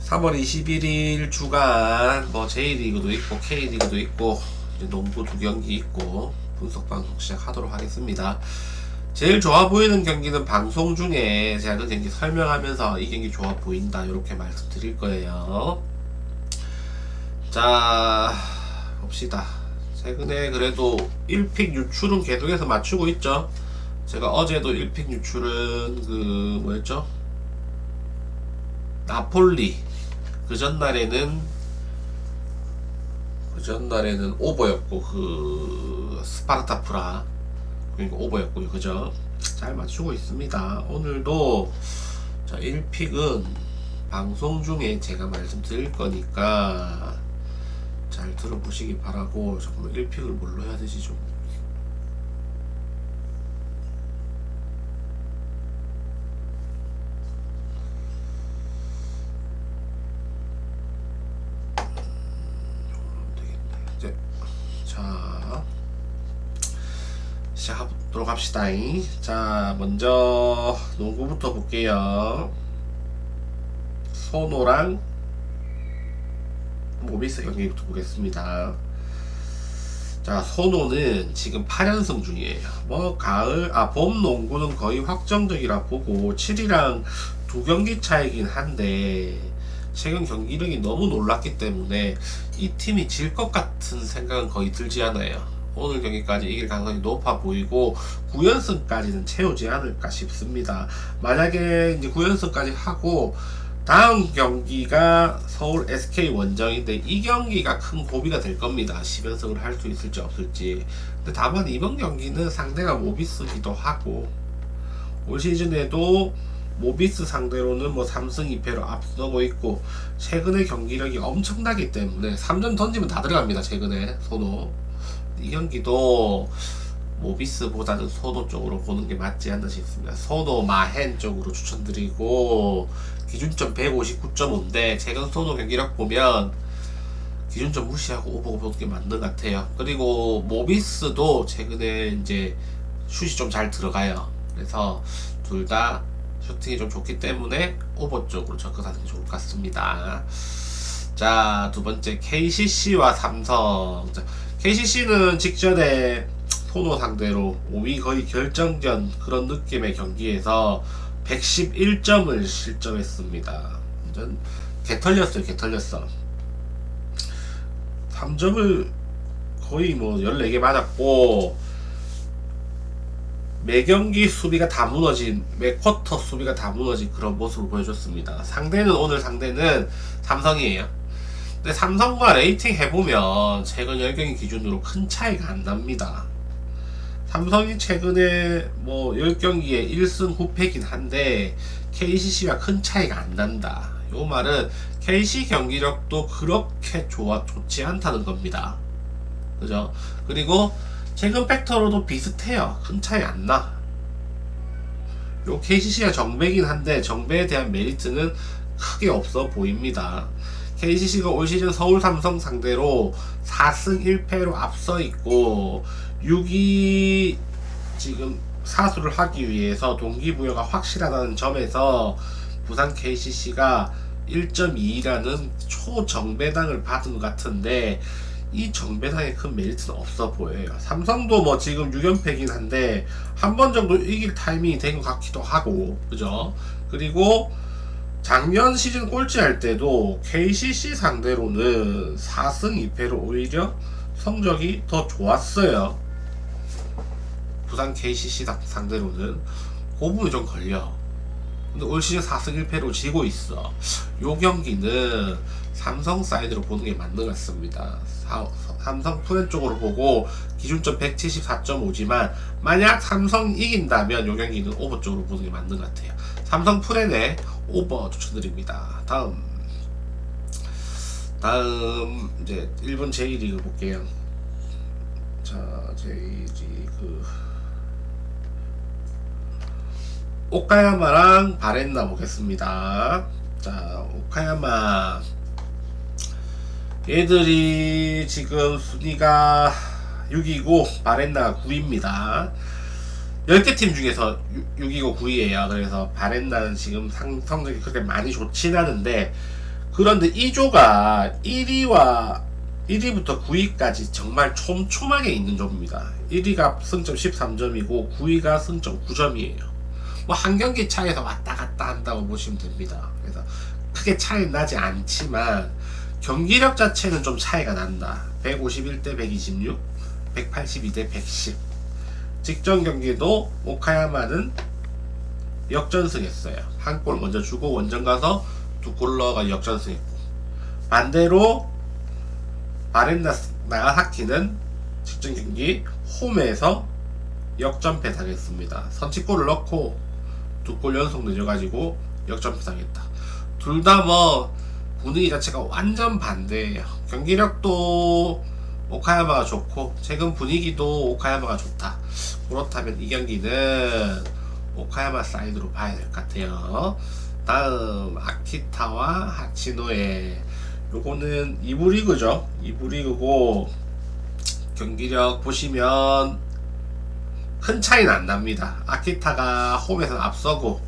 3월 21일 주간 뭐 J리그도 있고 K리그도 있고 이제 농구 두 경기 있고 분석 방송 시작하도록 하겠습니다. 제일 좋아 보이는 경기는 방송 중에 제가 그 경기 설명하면서 이 경기 좋아 보인다 이렇게 말씀드릴 거예요. 자 봅시다. 최근에 그래도 1픽 유출은 계속해서 맞추고 있죠. 제가 어제도 1픽 유출은 그 뭐였죠? 나폴리 그 전날에는 오버였고 그 스파르타 프라 그러니까 오버였고요. 그죠? 잘 맞추고 있습니다. 오늘도 자 1픽은 방송 중에 제가 말씀드릴 거니까 잘 들어보시기 바라고. 잠깐만 1픽을 뭘로 해야 되지 좀. 자 시작하도록 합시다. 자 먼저 농구부터 볼게요. 소노랑 모비스 경기부터 보겠습니다. 자 소노는 지금 8연승 중이에요. 뭐 봄 농구는 거의 확정적이라 보고 7이랑 두 경기 차이긴 한데 최근 경기력이 너무 놀랐기 때문에 이 팀이 질 것 같은 생각은 거의 들지 않아요. 오늘 경기까지 이길 가능성이 높아 보이고 9연승까지는 채우지 않을까 싶습니다. 만약에 이제 9연승까지 하고 다음 경기가 서울 SK 원정인데 이 경기가 큰 고비가 될 겁니다. 10연승을 할 수 있을지 없을지. 근데 다만 이번 경기는 상대가 모비스기도 하고 올 시즌에도 모비스 상대로는 뭐 3승 2패로 앞서고 있고 최근의 경기력이 엄청나기 때문에 3점 던지면 다 들어갑니다. 최근에 소노 이 경기도 모비스보다는 소노 쪽으로 보는 게 맞지 않나 싶습니다. 소노 마헨 쪽으로 추천드리고 기준점 159.5인데 최근 소노 경기력 보면 기준점 무시하고 오버 보는 게 맞는 것 같아요. 그리고 모비스도 최근에 이제 슛이 좀 잘 들어가요. 그래서 둘 다 슈팅이 좀 좋기 때문에 오버 쪽으로 접근하는 게 좋을 것 같습니다. 자, 두 번째 KCC와 삼성. 자, KCC는 직전에 소노 상대로 5위 거의 결정전 그런 느낌의 경기에서 111점을 실점했습니다. 완전 개털렸어요. 3점을 거의 뭐 14개 맞았고 매 경기 수비가 다 무너진, 매 쿼터 수비가 다 무너진 그런 모습을 보여줬습니다. 오늘 상대는 삼성이에요. 근데 삼성과 레이팅 해보면 최근 10경기 기준으로 큰 차이가 안 납니다. 삼성이 최근에 뭐 10경기에 1승 9패긴 한데 KCC와 큰 차이가 안 난다. 요 말은 KC 경기력도 그렇게 좋지 않다는 겁니다. 그죠? 그리고 최근 팩터로도 비슷해요. 큰 차이 안 나. 요 KCC가 정배긴 한데 정배에 대한 메리트는 크게 없어 보입니다. KCC가 올 시즌 서울 삼성 상대로 4승 1패로 앞서 있고 6위 지금 사수를 하기 위해서 동기부여가 확실하다는 점에서 부산 KCC가 1.2라는 초정배당을 받은 것 같은데 이 정배당에 큰 메리트는 없어 보여요. 삼성도 뭐 지금 6연패긴 한데 한 번 정도 이길 타이밍이 된 것 같기도 하고 그죠? 그리고 작년 시즌 꼴찌할 때도 KCC 상대로는 4승 2패로 오히려 성적이 더 좋았어요. 부산 KCC 상대로는 그 부분이 좀 걸려. 근데 올 시즌 4승 1패로 지고 있어. 요 경기는 삼성 사이드로 보는 게 맞는 것 같습니다. 삼성 프렌 쪽으로 보고 기준점 174.5지만 만약 삼성 이긴다면 요 경기는 오버 쪽으로 보는 게 맞는 것 같아요. 삼성 프렌에 오버 추천드립니다. 다음 이제 일본 J리그 볼게요. 자 J리그 오카야마랑 바렌나 보겠습니다. 자 오카야마 얘들이 지금 순위가 6위고 바렌나가 9위입니다. 10개 팀 중에서 6위고 9위에요. 그래서 바렌나는 지금 성적이 그렇게 많이 좋진 않은데 그런데 2조가 1위부터 9위까지 정말 촘촘하게 있는 조입니다. 1위가 승점 13점이고 9위가 승점 9점이에요. 뭐 한 경기 차이에서 왔다 갔다 한다고 보시면 됩니다. 그래서 크게 차이 나지 않지만 경기력 자체는 좀 차이가 난다. 151대 126, 182대 110. 직전 경기도 오카야마는 역전승했어요. 한 골 먼저 주고 원정 가서 두 골 넣어가 역전승했고, 반대로 나가사키는 직전 경기 홈에서 역전패 당했습니다. 선취골을 넣고 두 골 연속 늦어가지고 역전패 당했다. 둘 다 뭐 분위기 자체가 완전 반대예요. 경기력도 오카야마가 좋고 최근 분위기도 오카야마가 좋다. 그렇다면 이 경기는 오카야마 사이드로 봐야 될 것 같아요. 다음 아키타와 하치노에, 요거는 2부 리그죠. 2부 리그고 경기력 보시면 큰 차이는 안 납니다. 아키타가 홈에서 앞서고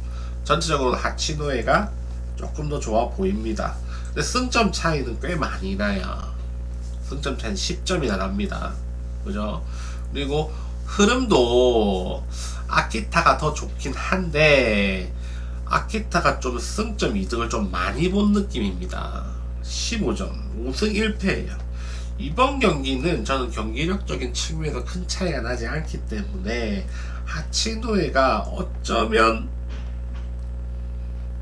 전체적으로 하치노에가 조금 더 좋아 보입니다. 근데 승점 차이는 꽤 많이 나요. 승점 차이는 10점이나 납니다. 그죠? 그리고 흐름도 아키타가 더 좋긴 한데 아키타가 좀 승점 이득을 좀 많이 본 느낌입니다. 15점, 5승 1패예요. 이번 경기는 저는 경기력적인 측면에서 큰 차이가 나지 않기 때문에 하치노에가 어쩌면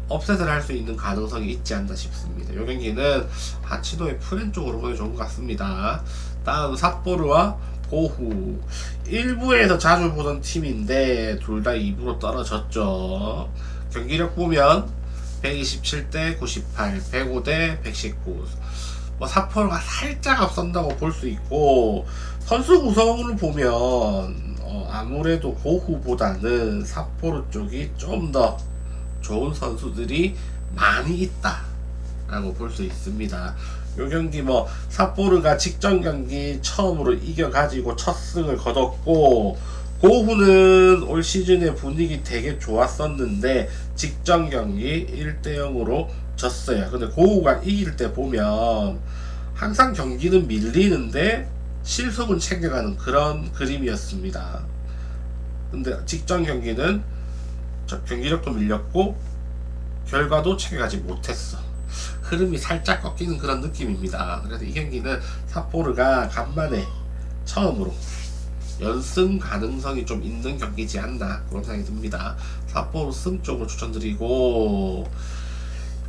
업셋을 할 수 있는 가능성이 있지 않나 싶습니다. 이 경기는 하치노의 프렌 쪽으로 보기 좋은 것 같습니다. 다음 삿포로와 고후, 1부에서 자주 보던 팀인데 둘 다 2부로 떨어졌죠. 경기력 보면 127대 98, 105대 119. 뭐 삿포로가 살짝 앞선다고 볼 수 있고, 선수 구성을 보면 아무래도 고후보다는 삿포로 쪽이 좀 더 좋은 선수들이 많이 있다 라고 볼 수 있습니다. 요 경기 뭐 삿포로가 직전 경기 처음으로 이겨가지고 첫 승을 거뒀고, 고후는 올 시즌의 분위기 되게 좋았었는데 직전 경기 1대0으로 졌어요. 근데 고후가 이길 때 보면 항상 경기는 밀리는데 실속은 챙겨가는 그런 그림이었습니다. 근데 직전 경기는 경기력도 밀렸고 결과도 챙겨가지 못했어. 흐름이 살짝 꺾이는 그런 느낌입니다. 그래서 이 경기는 삿포로가 간만에 처음으로 연승 가능성이 좀 있는 경기지 않나 그런 생각이 듭니다. 삿포로 승 쪽으로 추천드리고,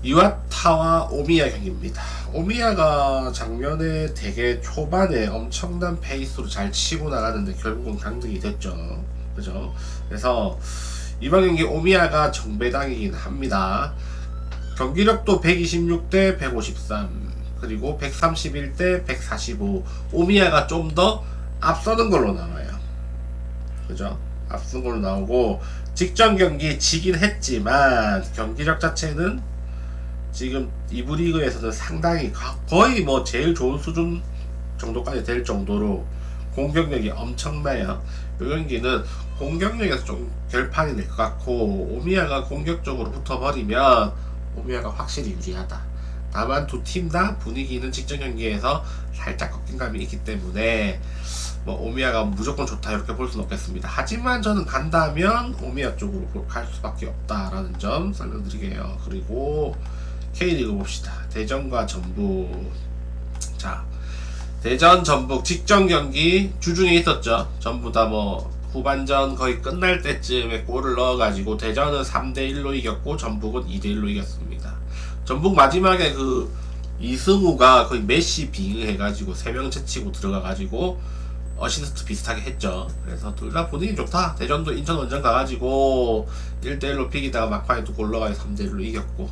이와타와 오미야 경기입니다. 오미야가 작년에 되게 초반에 엄청난 페이스로 잘 치고 나가는데 결국은 강등이 됐죠. 그죠? 그래서 이번 경기 오미야가 정배당이긴 합니다. 경기력도 126대 153, 그리고 131대 145. 오미야가 좀 더 앞서는 걸로 나와요. 그죠? 앞서는 걸로 나오고, 직전 경기 지긴 했지만 경기력 자체는 지금 2부 리그에서는 상당히 거의 뭐 제일 좋은 수준 정도까지 될 정도로 공격력이 엄청나요. 이 경기는 공격력에서 좀 결판이 될 것 같고, 오미야가 공격적으로 붙어버리면 오미야가 확실히 유리하다. 다만 두 팀 다 분위기는 직전 경기에서 살짝 꺾인 감이 있기 때문에 뭐 오미야가 무조건 좋다 이렇게 볼 수는 없겠습니다. 하지만 저는 간다면 오미야 쪽으로 갈 수밖에 없다라는 점 설명드리게요. 그리고 K리그 봅시다. 대전과 전북. 자, 대전 전북 직전 경기 주중에 있었죠. 전부 다 뭐 후반전 거의 끝날 때쯤에 골을 넣어가지고 대전은 3대1로 이겼고 전북은 2대1로 이겼습니다. 전북 마지막에 그 이승우가 거의 메시 빙의해가지고 3명 채치고 들어가가지고 어시스트 비슷하게 했죠. 그래서 둘 다 분위기 좋다. 대전도 인천 원정 가가지고 1대1로 비기다가 막판에 또 골 넣어가지고 3대1로 이겼고,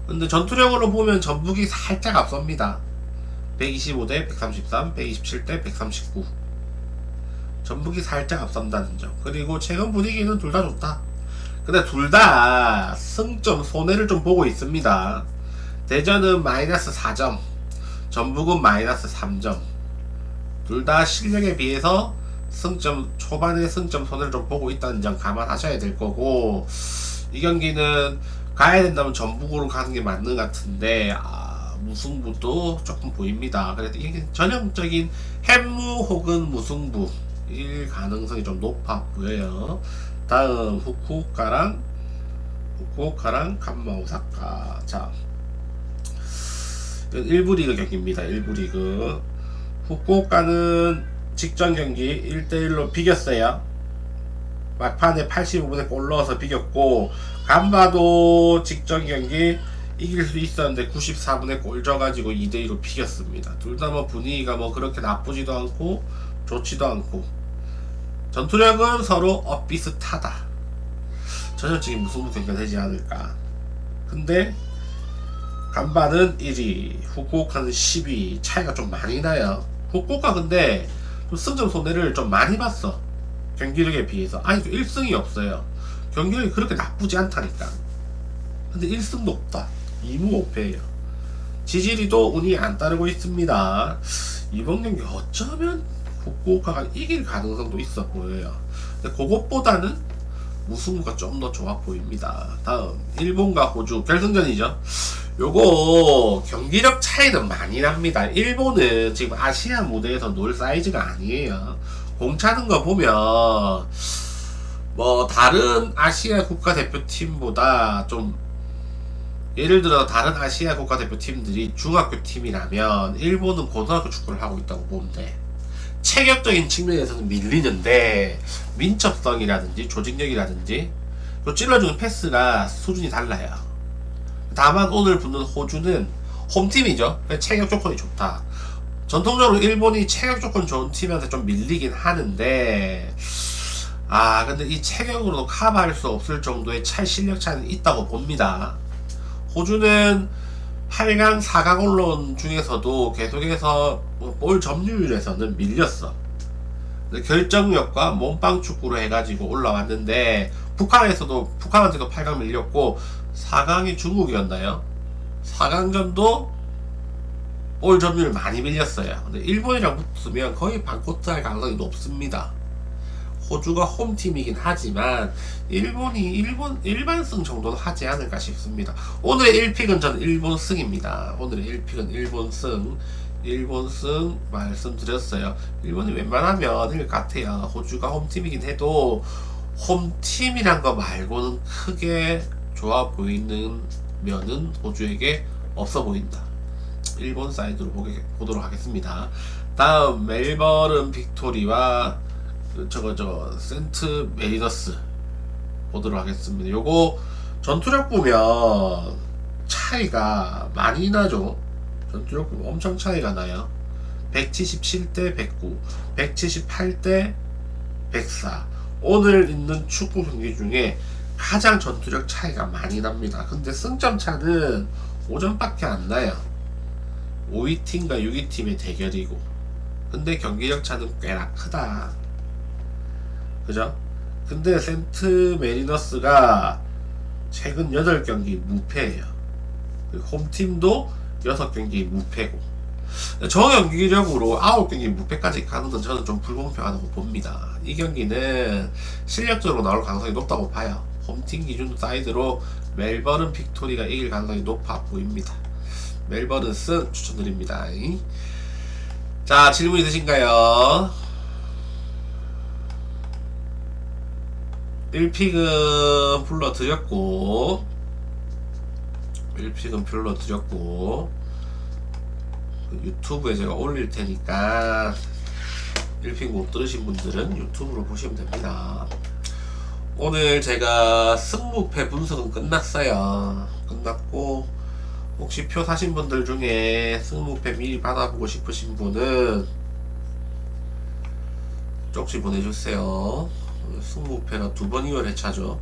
근데 전투력으로 보면 전북이 살짝 앞섭니다. 125대 133, 127대 139. 전북이 살짝 앞선다는 점. 그리고 최근 분위기는 둘 다 좋다. 근데 둘 다 승점 손해를 좀 보고 있습니다. 대전은 마이너스 4점, 전북은 마이너스 3점. 둘 다 실력에 비해서 승점 초반에 승점 손해를 좀 보고 있다는 점 감안하셔야 될 거고, 이 경기는 가야 된다면 전북으로 가는 게 맞는 것 같은데 무승부도 조금 보입니다. 그래도 이게 전형적인 햄무 혹은 무승부일 가능성이 좀 높아 보여요. 다음 후쿠오카랑 간마 오사카. 자, 이건 1부 리그 경기입니다. 1부 리그. 후쿠오카는 직전 경기 1대1로 비겼어요. 막판에 85분에 골 넣어서 비겼고, 간마도 직전 경기 이길 수 있었는데 94분에 골 져가지고 2대2로 비겼습니다. 둘 다 뭐 분위기가 뭐 그렇게 나쁘지도 않고 좋지도 않고, 전투력은 서로 비슷하다. 전형적인 무승부 경기가 되지 않을까. 근데 간바는 1위, 후쿠오카는 10위. 차이가 좀 많이 나요. 후쿠오카 근데 좀 승점 손해를 좀 많이 봤어. 경기력에 비해서. 아니 1승이 없어요. 경기력이 그렇게 나쁘지 않다니까. 근데 1승도 없다. 2무 5패예요. 지지리도 운이 안 따르고 있습니다. 이번 경기 어쩌면 후쿠오카가 이길 가능성도 있어 보여요. 근데 그것보다는 무승부가 좀 더 좋아 보입니다. 다음 일본과 호주 결승전이죠. 요거 경기력 차이는 많이 납니다. 일본은 지금 아시아 무대에서 놀 사이즈가 아니에요. 공 차는 거 보면 뭐 다른 아시아 국가대표팀보다 좀, 예를 들어 다른 아시아 국가대표팀들이 중학교 팀이라면 일본은 고등학교 축구를 하고 있다고 보면 돼. 체격적인 측면에서는 밀리는데 민첩성이라든지 조직력이라든지 또 찔러주는 패스가 수준이 달라요. 다만 오늘 붙는 호주는 홈팀이죠. 체격 조건이 좋다. 전통적으로 일본이 체격 조건 좋은 팀한테 좀 밀리긴 하는데, 근데 이 체격으로도 커버할 수 없을 정도의 실력 차이는 있다고 봅니다. 호주는 8강, 4강 올라온 중에서도 계속해서 볼 점유율에서는 밀렸어. 결정력과 몸빵 축구로 해가지고 올라왔는데, 북한한테도 8강 밀렸고 4강이 중국이었나요? 4강전도 볼 점유율 많이 밀렸어요. 근데 일본이랑 붙으면 거의 반코트 할 가능성이 높습니다. 호주가 홈팀이긴 하지만 일본이 일반승 정도는 하지 않을까 싶습니다. 오늘의 1픽은 저는 일본승입니다. 오늘의 1픽은 일본승 말씀드렸어요. 일본이 웬만하면 이길 것 같아요. 호주가 홈팀이긴 해도 홈팀이란 거 말고는 크게 좋아 보이는 면은 호주에게 없어 보인다. 일본 사이드로 보도록 하겠습니다. 다음 멜버른 빅토리와 센트 메리너스 보도록 하겠습니다. 요거 전투력 보면 차이가 많이 나죠. 전투력 보면 엄청 차이가 나요. 177대 109, 178대 104. 오늘 있는 축구 경기 중에 가장 전투력 차이가 많이 납니다. 근데 승점 차는 5점밖에 안 나요. 5위 팀과 6위 팀의 대결이고, 근데 경기력 차는 꽤나 크다. 그죠? 근데 센트 메리너스가 최근 8경기 무패예요. 홈팀도 6경기 무패고, 저 경기력으로 9경기 무패까지 가는 건 저는 좀 불공평하다고 봅니다. 이 경기는 실력적으로 나올 가능성이 높다고 봐요. 홈팀 기준 사이드로 멜버른 빅토리가 이길 가능성이 높아 보입니다. 멜버른 승 추천드립니다. 자, 질문 있으신가요? 1픽은 불러드렸고, 유튜브에 제가 올릴 테니까 1픽 못 들으신 분들은 유튜브로 보시면 됩니다. 오늘 제가 승무패 분석은 끝났고, 혹시 표 사신 분들 중에 승무패 미리 받아보고 싶으신 분은 쪽지 보내주세요. 승무패가 2번 2월 회차죠.